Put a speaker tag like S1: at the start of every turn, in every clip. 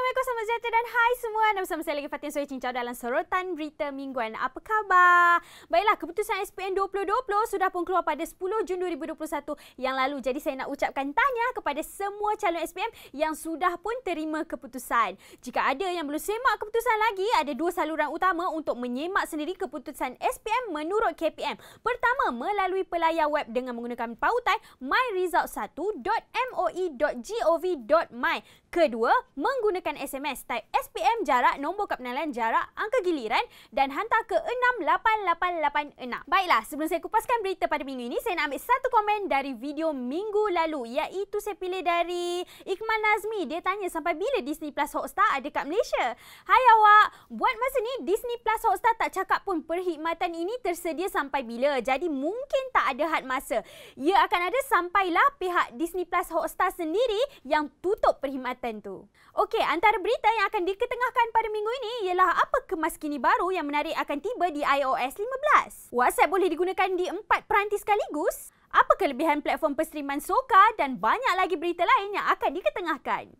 S1: Assalamualaikum, selamat sejahtera dan hai semua. Anda bersama saya lagi Fatin Soe Cincau dalam sorotan berita mingguan. Apa khabar? Baiklah, keputusan SPM 2020 sudah pun keluar pada 10 Jun 2021 yang lalu. Jadi saya nak ucapkan tahniah kepada semua calon SPM yang sudah pun terima keputusan. Jika ada yang belum semak keputusan lagi, ada dua saluran utama untuk menyemak sendiri keputusan SPM menurut KPM. Pertama, melalui pelayar web dengan menggunakan pautan myresult1.moi.gov.my. Kedua, menggunakan SMS, type SPM jarak, nombor kad pengenalan jarak, angka giliran dan hantar ke 68886. Baiklah, sebelum saya kupaskan berita pada minggu ini, saya nak ambil satu komen dari video minggu lalu, iaitu saya pilih dari Iqmal Nazmi. Dia tanya sampai bila Disney Plus Hotstar ada kat Malaysia. Hai awak, buat masa ni Disney Plus Hotstar tak cakap pun perkhidmatan ini tersedia sampai bila. Jadi mungkin tak ada had masa. Ia akan ada sampailah pihak Disney Plus Hotstar sendiri yang tutup perkhidmatan tu. Okey, antara berita yang akan diketengahkan pada minggu ini ialah apa kemas kini baru yang menarik akan tiba di iOS 15. WhatsApp boleh digunakan di 4 peranti sekaligus. Apa kelebihan platform penstreaman soka dan banyak lagi berita lain yang akan diketengahkan.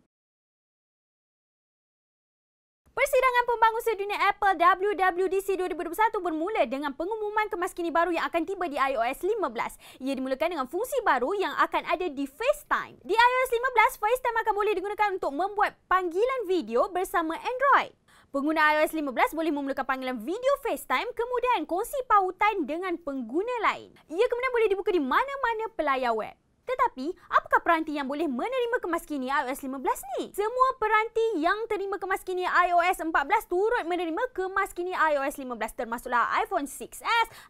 S1: Persidangan pembangun sedunia Apple WWDC 2021 bermula dengan pengumuman kemas kini baru yang akan tiba di iOS 15. Ia dimulakan dengan fungsi baru yang akan ada di FaceTime. Di iOS 15, FaceTime akan boleh digunakan untuk membuat panggilan video bersama Android. Pengguna iOS 15 boleh memulakan panggilan video FaceTime kemudian kongsi pautan dengan pengguna lain. Ia kemudian boleh dibuka di mana-mana pelayar web. Tetapi, apakah peranti yang boleh menerima kemas kini iOS 15 ni? Semua peranti yang terima kemas kini iOS 14 turut menerima kemas kini iOS 15 termasuklah iPhone 6s,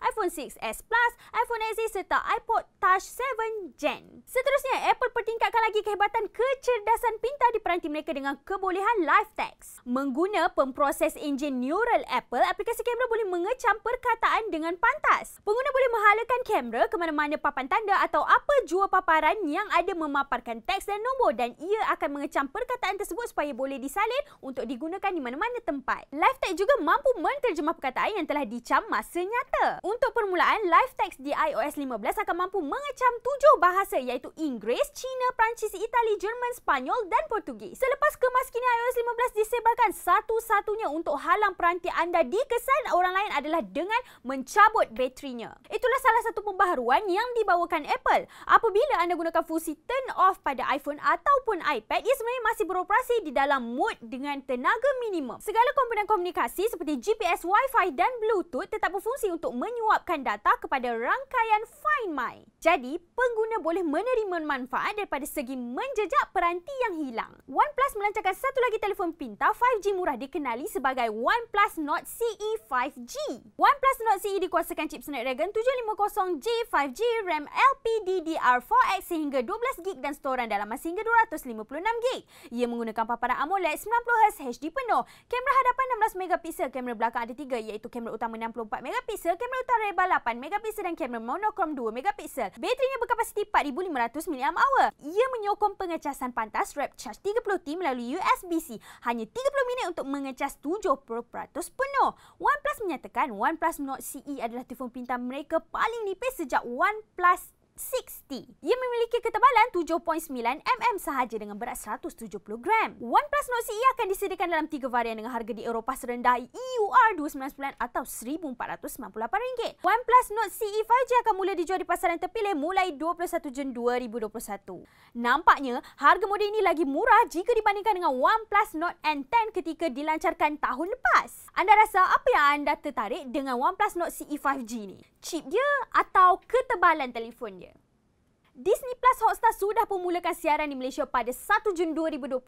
S1: iPhone 6s Plus, iPhone SE serta iPod Touch 7 Gen. Seterusnya, Apple pertingkatkan lagi kehebatan kecerdasan pintar di peranti mereka dengan kebolehan live text. Mengguna pemproses enjin neural Apple, aplikasi kamera boleh mengecam perkataan dengan pantas. Pengguna boleh menghalakan kamera ke mana-mana papan tanda atau apa jua paparan yang ada memaparkan teks dan nombor dan ia akan mengecam perkataan tersebut supaya boleh disalin untuk digunakan di mana-mana tempat. Live text juga mampu menterjemah perkataan yang telah dicam masa nyata. Untuk permulaan, live text di iOS 15 akan mampu mengecam 7 bahasa iaitu Inggeris, Cina, Perancis, Itali, Jerman, Spanyol dan Portugis. Selepas kemas kini iOS 15 disebarkan, satu-satunya untuk halang peranti anda dikesan orang lain adalah dengan mencabut baterinya. Itulah salah satu pembaharuan yang dibawakan Apple. Apabila anda gunakan fungsi turn off pada iPhone ataupun iPad, ia sebenarnya masih beroperasi di dalam mode dengan tenaga minimum. Segala komponen komunikasi seperti GPS, Wi-Fi dan Bluetooth tetap berfungsi untuk menyuapkan data kepada rangkaian Find My. Jadi, pengguna boleh menerima manfaat daripada segi menjejak peranti yang hilang. OnePlus melancarkan satu lagi telefon pintar 5G murah dikenali sebagai OnePlus Nord CE 5G. OnePlus Nord CE dikuasakan chip Snapdragon 750G 5G, RAM LPDDR4X sehingga 12GB dan storan dalam hingga 256GB. Ia menggunakan paparan AMOLED 90Hz HD penuh. Kamera hadapan 16MP, kamera belakang ada 3 iaitu kamera utama 64MP, kamera utara lebar 8MP dan kamera monokrom 2MP. Baterinya berkapasiti 4500 mAh. Ia menyokong pengecasan pantas rapid charge 30T melalui USB-C. Hanya 30 minit untuk mengecas 70% penuh. OnePlus menyatakan OnePlus Nord CE adalah telefon pintar mereka paling nipis sejak OnePlus 60. Ia memiliki ketebalan 7.9mm sahaja dengan berat 170 gram. OnePlus Nord CE akan disediakan dalam 3 varian dengan harga di Eropah serendah EUR299 atau RM1,498. OnePlus Nord CE 5G akan mula dijual di pasaran terpilih mulai 21 Jun 2021. Nampaknya, harga model ini lagi murah jika dibandingkan dengan OnePlus Nord N10 ketika dilancarkan tahun lepas. Anda rasa apa yang anda tertarik dengan OnePlus Nord CE 5G ni? Chip dia atau ketebalan telefon dia? Disney Plus Hotstar sudah memulakan siaran di Malaysia pada 1 Jun 2021.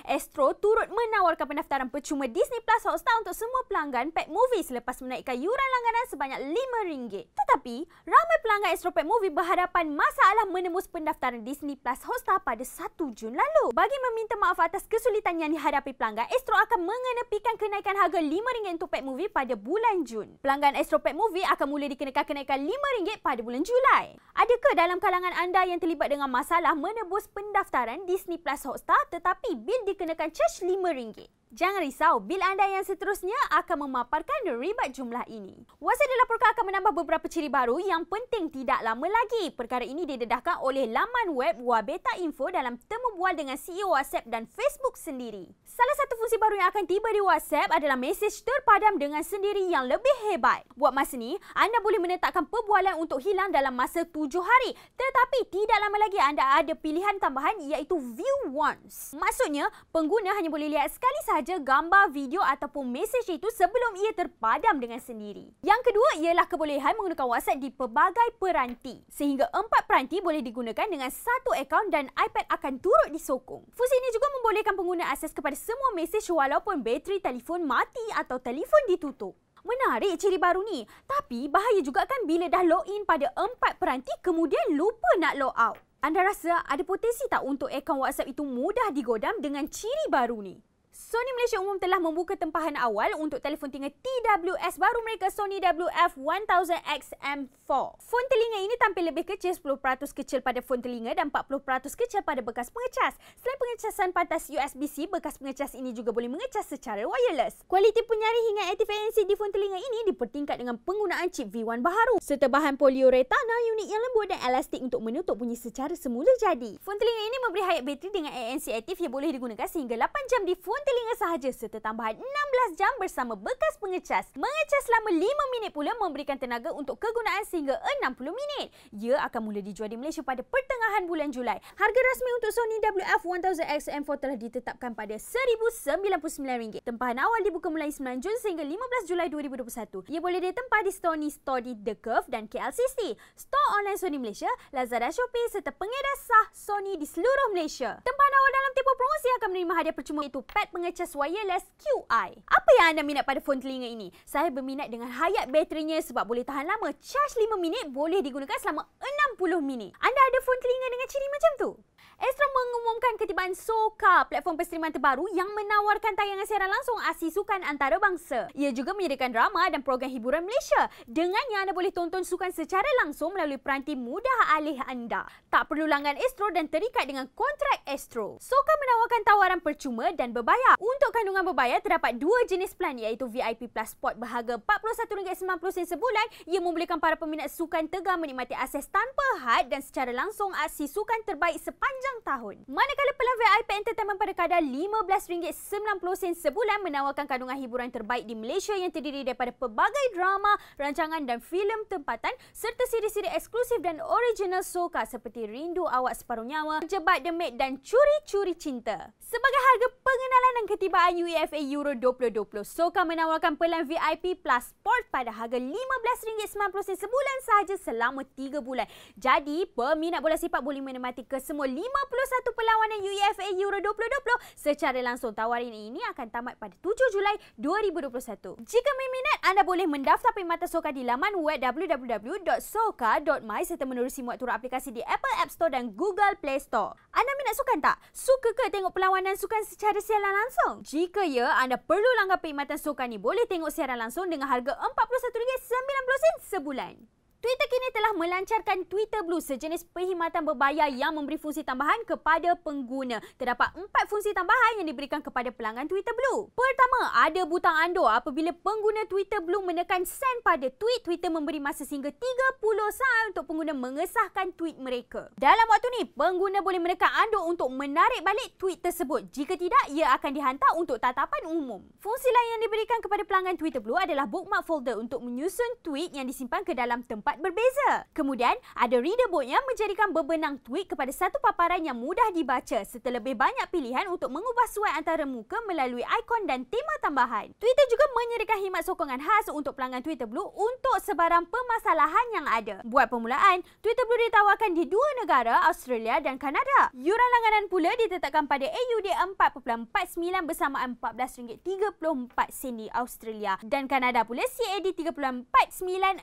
S1: Astro turut menawarkan pendaftaran percuma Disney Plus Hotstar untuk semua pelanggan Pack Movie selepas menaikkan yuran langganan sebanyak RM5. Tetapi, ramai pelanggan Astro Pack Movie berhadapan masalah menembus pendaftaran Disney Plus Hotstar pada 1 Jun lalu. Bagi meminta maaf atas kesulitan yang dihadapi pelanggan, Astro akan mengenepikan kenaikan harga RM5 untuk Pack Movie pada bulan Jun. Pelanggan Astro Pack Movie akan mula dikenakan kenaikan RM5 pada bulan Julai. Adakah dalam kalangan anda yang terlibat dengan masalah menebus pendaftaran Disney Plus Hotstar tetapi bil dikenakan charge RM5? Jangan risau, bil anda yang seterusnya akan memaparkan ribat jumlah ini. WhatsApp dilaporkan akan menambah beberapa ciri baru yang penting tidak lama lagi. Perkara ini didedahkan oleh laman web Wabeta Info dalam temu bual dengan CEO WhatsApp dan Facebook sendiri. Salah satu fungsi baru yang akan tiba di WhatsApp adalah mesej terpadam dengan sendiri yang lebih hebat. Buat masa ni, anda boleh menetapkan perbualan untuk hilang dalam masa 7 hari. Tetapi tidak lama lagi anda ada pilihan tambahan iaitu View Once. Maksudnya, pengguna hanya boleh lihat sekali sahaja gambar, video ataupun mesej itu sebelum ia terpadam dengan sendiri. Yang kedua ialah kebolehan menggunakan WhatsApp di pelbagai peranti. Sehingga 4 peranti boleh digunakan dengan satu akaun dan iPad akan turut disokong. Fungsi ini juga membolehkan pengguna akses kepada semua mesej walaupun bateri telefon mati atau telefon ditutup. Menarik ciri baru ni. Tapi bahaya juga kan bila dah login pada 4 peranti kemudian lupa nak log out. Anda rasa ada potensi tak untuk akaun WhatsApp itu mudah digodam dengan ciri baru ni? Sony Malaysia Umum telah membuka tempahan awal untuk telefon telinga TWS baru mereka Sony WF-1000XM4. Fon telinga ini tampil lebih kecil, 10% kecil pada fon telinga dan 40% kecil pada bekas pengecas. Selain pengecasan pantas USB-C, bekas pengecas ini juga boleh mengecas secara wireless. Kualiti penyari hingga aktif ANC di fon telinga ini dipertingkat dengan penggunaan chip V1 baharu serta bahan poliuretana unik yang lembut dan elastik untuk menutup bunyi secara semula jadi. Fon telinga ini memberi hayat bateri dengan ANC aktif yang boleh digunakan sehingga 8 jam di fon telinga sahaja serta tambahan 16 jam bersama bekas pengecas. Mengecas selama 5 minit pula memberikan tenaga untuk kegunaan sehingga 60 minit. Ia akan mula dijual di Malaysia pada pertengahan bulan Julai. Harga rasmi untuk Sony WF-1000XM4 telah ditetapkan pada RM1,099. Tempahan awal dibuka mulai 9 Jun sehingga 15 Julai 2021. Ia boleh ditempah di Sony Store di The Curve dan KLCC, Store Online Sony Malaysia, Lazada Shopee serta pengedar sah Sony di seluruh Malaysia. Tempahan awal dalam tempoh promosi akan menerima hadiah percuma iaitu pad pengecas wireless QI. Apa yang anda minat pada fon telinga ini? Saya berminat dengan hayat baterinya sebab boleh tahan lama. Charge 5 minit boleh digunakan selama 60 minit. Anda ada fon telinga dengan ciri macam tu? Astro mengumumkan ketibaan Soka, platform penstreaman terbaru yang menawarkan tayangan siaran langsung aksi sukan antarabangsa. Ia juga menyediakan drama dan program hiburan Malaysia. Dengannya anda boleh tonton sukan secara langsung melalui peranti mudah alih anda. Tak perlu langgan Astro dan terikat dengan kontrak Astro. Soka menawarkan tawaran percuma dan berbayar. Untuk kandungan berbayar terdapat 2 jenis plan iaitu VIP Plus Sport berharga RM41.90 sebulan. Ia membolehkan para peminat sukan tegar menikmati akses tanpa had dan secara langsung aksi sukan terbaik sepanjang tahun. Manakala pelan VIP Entertainment pada kadar RM15.90 sebulan menawarkan kandungan hiburan terbaik di Malaysia yang terdiri daripada pelbagai drama, rancangan dan filem tempatan serta siri-siri eksklusif dan original Soka seperti Rindu Awak Separuh Nyawa, Jebat Demit dan Curi-Curi Cinta. Sebagai harga pengenalan dan ketibaan UEFA Euro 2020, Soka menawarkan pelan VIP Plus Sport pada harga RM15.90 sebulan sahaja selama 3 bulan. Jadi, peminat bola sepak boleh menikmati kesemua 51 perlawanan UEFA Euro 2020 secara langsung. Tawaran ini akan tamat pada 7 Julai 2021. Jika berminat, anda boleh mendaftar perkhidmatan Soka di laman web www.soka.my serta menerusi muat turun aplikasi di Apple App Store dan Google Play Store. Anda minat sukan tak? Suka ke tengok perlawanan sukan secara siaran langsung? Jika ya, anda perlu langgar perkhidmatan Soka ni. Boleh tengok siaran langsung dengan harga RM41.90 sebulan. Twitter kini telah melancarkan Twitter Blue, sejenis perkhidmatan berbayar yang memberi fungsi tambahan kepada pengguna. Terdapat 4 fungsi tambahan yang diberikan kepada pelanggan Twitter Blue. Pertama, ada butang ando. Apabila pengguna Twitter Blue menekan send pada tweet, Twitter memberi masa sehingga 30 saat untuk pengguna mengesahkan tweet mereka. Dalam waktu ni, pengguna boleh menekan ando untuk menarik balik tweet tersebut. Jika tidak, ia akan dihantar untuk tatapan umum. Fungsi lain yang diberikan kepada pelanggan Twitter Blue adalah bookmark folder untuk menyusun tweet yang disimpan ke dalam tempat berbeza. Kemudian, ada reader board yang menjadikan bebenang tweet kepada satu paparan yang mudah dibaca serta lebih banyak pilihan untuk mengubah suai antara muka melalui ikon dan tema tambahan. Twitter juga menyediakan khidmat sokongan khas untuk pelanggan Twitter Blue untuk sebarang permasalahan yang ada. Buat permulaan, Twitter Blue ditawarkan di 2 negara, Australia dan Kanada. Yuran langganan pula ditetapkan pada AUD 4.49 bersamaan RM14.34 di Australia dan Kanada pula CAD 3.49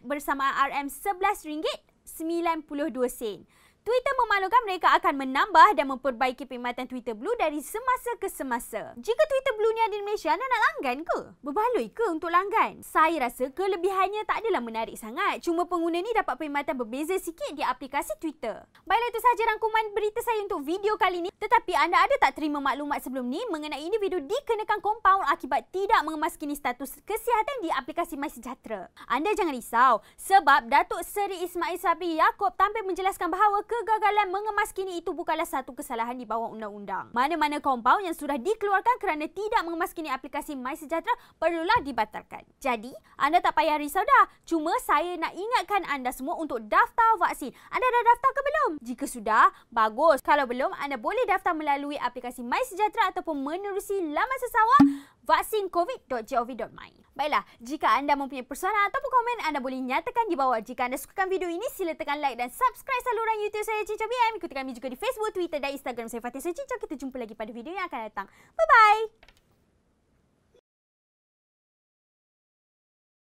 S1: bersamaan RM11.92. Twitter memaklumkan mereka akan menambah dan memperbaiki perkhidmatan Twitter Blue dari semasa ke semasa. Jika Twitter Blue ni ada di Malaysia, anda nak langgan ke? Berbaloi ke untuk langgan? Saya rasa kelebihannya tak adalah menarik sangat. Cuma pengguna ni dapat perkhidmatan berbeza sikit di aplikasi Twitter. Baiklah, itu sahaja rangkuman berita saya untuk video kali ini. Tetapi anda ada tak terima maklumat sebelum ni mengenai individu dikenakan kompaun akibat tidak mengemaskini status kesihatan di aplikasi MySejahtera? Anda jangan risau sebab Datuk Seri Ismail Sabri Yaakob tampil menjelaskan bahawa kegagalan mengemaskini itu bukanlah satu kesalahan di bawah undang-undang. Mana-mana kompaun yang sudah dikeluarkan kerana tidak mengemaskini aplikasi MySejahtera perlulah dibatalkan. Jadi, anda tak payah risau dah. Cuma saya nak ingatkan anda semua untuk daftar vaksin. Anda dah daftar ke belum? Jika sudah, bagus. Kalau belum, anda boleh daftar melalui aplikasi MySejahtera ataupun menerusi laman sesawang vaksincovid.gov.my. Baiklah, jika anda mempunyai persoalan ataupun komen, anda boleh nyatakan di bawah. Jika anda sukakan video ini, sila tekan like dan subscribe saluran YouTube saya, Cincang BM. Ikuti kami juga di Facebook, Twitter dan Instagram saya, Fathia Cincang. Kita jumpa lagi pada video yang akan datang. Bye-bye!